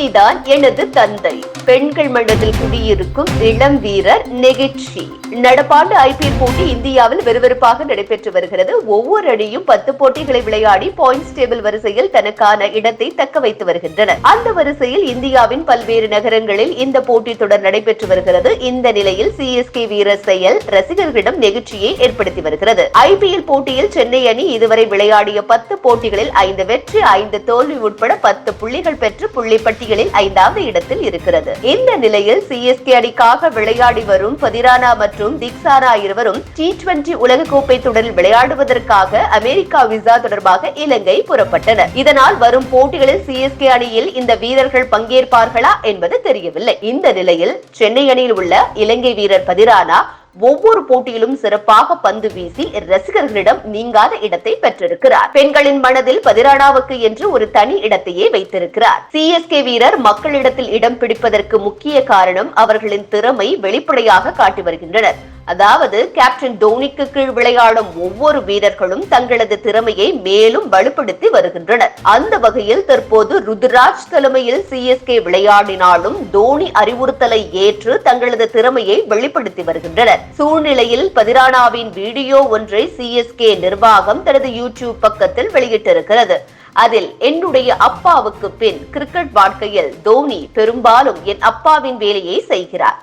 தோனிதான் எனது தந்தை. பெண்கள் மண்டலத்தில் குடியிருக்கும் இளம் வீரர் நெகிழ்ச்சி. நடப்பாண்டு ஐபிஎல் போட்டி இந்தியாவில் விறுவிறுப்பாக நடைபெற்று வருகிறது. ஒவ்வொரு அணியும் 10 போட்டிகளை விளையாடி பாயிண்ட்ஸ் டேபிள் வரிசையில் தனக்கான இடத்தை தக்க வைத்து வருகின்றன. அந்த வரிசையில் இந்தியாவின் பல்வேறு நகரங்களில் இந்த போட்டி தொடர் நடைபெற்று வருகிறது. இந்த நிலையில் சிஎஸ்கே வீரர் செயல் ரசிகர்களிடம் நெகிழ்ச்சியை ஏற்படுத்தி வருகிறது. ஐபிஎல் போட்டியில் சென்னை அணி இதுவரை விளையாடிய 10 போட்டிகளில் 5 வெற்றி 5 தோல்வி உட்பட 10 புள்ளிகள் பெற்று புள்ளி பட்டியலில் 5வது இடத்தில் இருக்கிறது. இந்த நிலையில் சிஎஸ்கே அணிக்காக விளையாடி வரும் பதிரானா மற்றும் திக்சானா இருவரும் T20 உலகக்கோப்பை தொடரில் விளையாடுவதற்காக அமெரிக்கா விசா தொடர்பாக இலங்கை புறப்பட்டனர். இதனால் வரும் போட்டிகளில் சிஎஸ்கே அணியில் இந்த வீரர்கள் பங்கேற்பார்களா என்பது தெரியவில்லை. இந்த நிலையில் சென்னை அணியில் உள்ள இலங்கை வீரர் பதிரானா ஒவ்வொரு போட்டியிலும் சிறப்பாக பந்து வீசி ரசிகர்களிடம் நீங்காத இடத்தை பெற்றிருக்கிறார். பெண்களின் மனதில் பதிரானாவுக்கு என்று ஒரு தனி இடத்தையே வைத்திருக்கிறார். சிஎஸ்கே வீரர் மக்களிடத்தில் இடம் பிடிப்பதற்கு முக்கிய காரணம் அவர்களின் திறமை வெளிப்படையாக காட்டி வருகின்றனர். அதாவது கேப்டன் தோனிக்கு கீழ் விளையாடும் ஒவ்வொரு வீரர்களும் தங்களது திறமையை மேலும் வலுப்படுத்தி வருகின்றனர். அந்த வகையில் தற்போது ருத்ராஜ் தலைமையில் சிஎஸ்கே விளையாடினாலும் தோனி அறிவுறுத்தலை ஏற்று தங்களது திறமையை வெளிப்படுத்தி வருகின்றனர். சூழ்நிலையில் பதிரானாவின் வீடியோ ஒன்றை சிஎஸ்கே நிர்வாகம் தனது யூடியூப் பக்கத்தில் வெளியிட்டிருக்கிறது. அதில் என்னுடைய அப்பாவுக்கு பின் கிரிக்கெட் வாழ்க்கையில் தோனி பெரும்பாலும் என் அப்பாவின் வேலையை செய்கிறார்.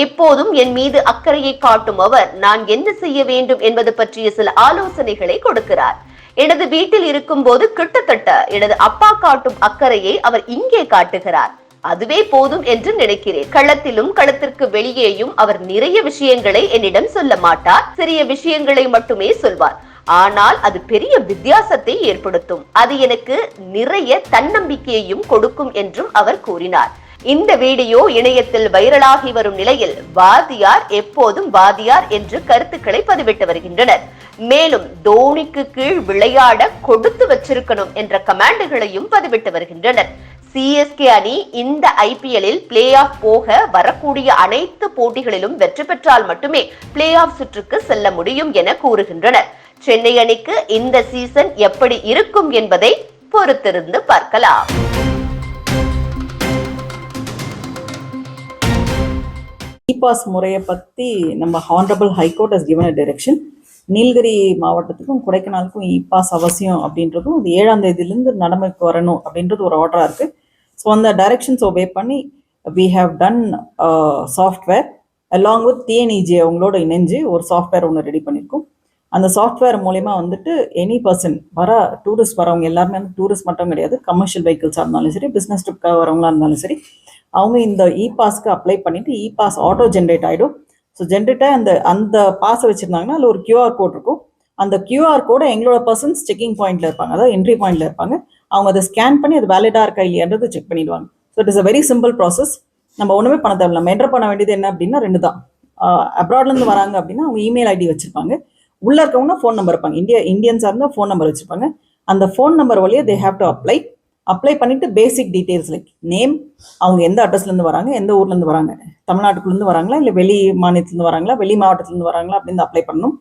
எப்போதும் என் மீது அக்கறையை காட்டும் அவர் நான் என்ன செய்ய வேண்டும் என்பது பற்றிய சில ஆலோசனைகளை கொடுக்கிறார். எனது வீட்டில் இருக்கும் போது கிட்டத்தட்ட எனது அப்பா காட்டும் அக்கறையை அவர் இங்கே காட்டுகிறார். அதுவே போதும் என்று நினைக்கிறேன். களத்திலும் களத்திற்கு வெளியேயும் அவர் நிறைய விஷயங்களை என்னிடம் சொல்ல மாட்டார். சிறிய விஷயங்களை மட்டுமே சொல்வார். ஆனால் அது பெரிய வித்தியாசத்தை ஏற்படுத்தும். அது எனக்கு நிறைய தன்னம்பிக்கையையும் கொடுக்கும் என்றும் அவர் கூறினார். இந்த வீடியோ இணையத்தில் வைரலாகி வரும் நிலையில் வாதியார் எப்போதும் வாதியார் என்று கருத்துக்களை பதிவிட்டு வருகின்றனர். மேலும் தோனிக்கு கீழ் விளையாட கொடுத்து வச்சிருக்கணும் என்ற கமெண்ட்களையும் பதிவிட்டு வருகின்றனர். சிஎஸ்கே அணி இந்த ஐபிஎல்லில் பிளே ஆஃப் போக வரக்கூடிய அனைத்து போட்டிகளிலும் வெற்றி பெற்றால் மட்டுமே பிளே ஆஃப் சுற்றுக்கு செல்ல முடியும் என கூறுகின்றனர். சென்னை அணிக்கு இந்த சீசன் எப்படி இருக்கும் என்பதை பொறுத்திருந்து பார்க்கலாம். இபாஸ் முறையை பற்றி நம்ம honourable high court has given a direction. Nilgiri மாவட்டத்துக்கும் கொடைக்கானலுக்கும் இபாஸ் அவசியம் அப்படின்றதும் 7ஆம் தேதியிலேருந்து நடைமுறைக்கு வரணும் அப்படின்றது ஒரு ஆர்டராக இருக்குது. ஸோ அந்த டைரக்ஷன்ஸ் ஒபே பண்ணி we have done software along with TNEJ அவங்களோட இணைஞ்சு ஒரு சாஃப்ட்வேர் ஒன்று ரெடி பண்ணியிருக்கோம். அந்த சாஃப்ட்வேர் மூலயமா வந்துட்டு எனி பர்சன் டூரிஸ்ட் வரவங்க எல்லாருமே வந்து டூரிஸ்ட் மட்டும் கிடையாது, கமர்ஷியல் வெஹிக்கிள்ஸாக இருந்தாலும் சரி, பிஸ்னஸ் ட்ரிப்காக வரவங்களா இருந்தாலும் சரி, அவங்க இந்த இபாஸ்க்கு அப்ளை பண்ணிவிட்டு இபாஸ் ஆட்டோ ஜென்ரேட் ஆகிடும். ஸோ ஜென்ரேட்டாக அந்த பாஸை வச்சுருந்தாங்கன்னா அதில் ஒரு QR கோட் இருக்கும். அந்த QR கோடை எங்களோட பர்சன்ஸ் செக்கிங் பாயிண்ட்டில் இருப்பாங்க, அதாவது என்ட்ரி பாயிண்ட்டில் இருப்பாங்க. அவங்க அதை ஸ்கேன் பண்ணி அது வேலிடாக இருக்கா இல்லையான்றது செக் பண்ணிடுவாங்க. So it is a very simple process. நம்ம ஒன்றுமே பண்ண தேவையில்லை. நம்ம என்டர் பண்ண வேண்டியது என்ன அப்படின்னா 2 தான். அப்ராட்லேருந்து வராங்க அப்படின்னா அவங்க இமெயில் ஐடி வச்சுருப்பாங்க. உள்ளே இருக்கவங்கன்னா ஃபோன் நம்பர் இருப்பாங்க. இந்தியன்ஸாக இருந்தால் ஃபோன் நம்பர் வச்சுருப்பாங்க. அந்த ஃபோன் நம்பர் வழியாக தே ஹேவ் டு அப்ளை பண்ணிவிட்டு பேசிக் டீட்டெயில்ஸ் லைக் நேம், அவங்க எந்த அட்ரஸ்லேருந்து வராங்க, எந்த ஊர்லேருந்து வராங்க, தமிழ்நாட்டுக்குள்ளேருந்து வராங்களா இல்லை வெளி மாநிலத்துலேருந்து வராங்களா, வெளி மாவட்டத்துலேருந்து வராங்களா அப்படின்னு அப்ளை பண்ணணும்.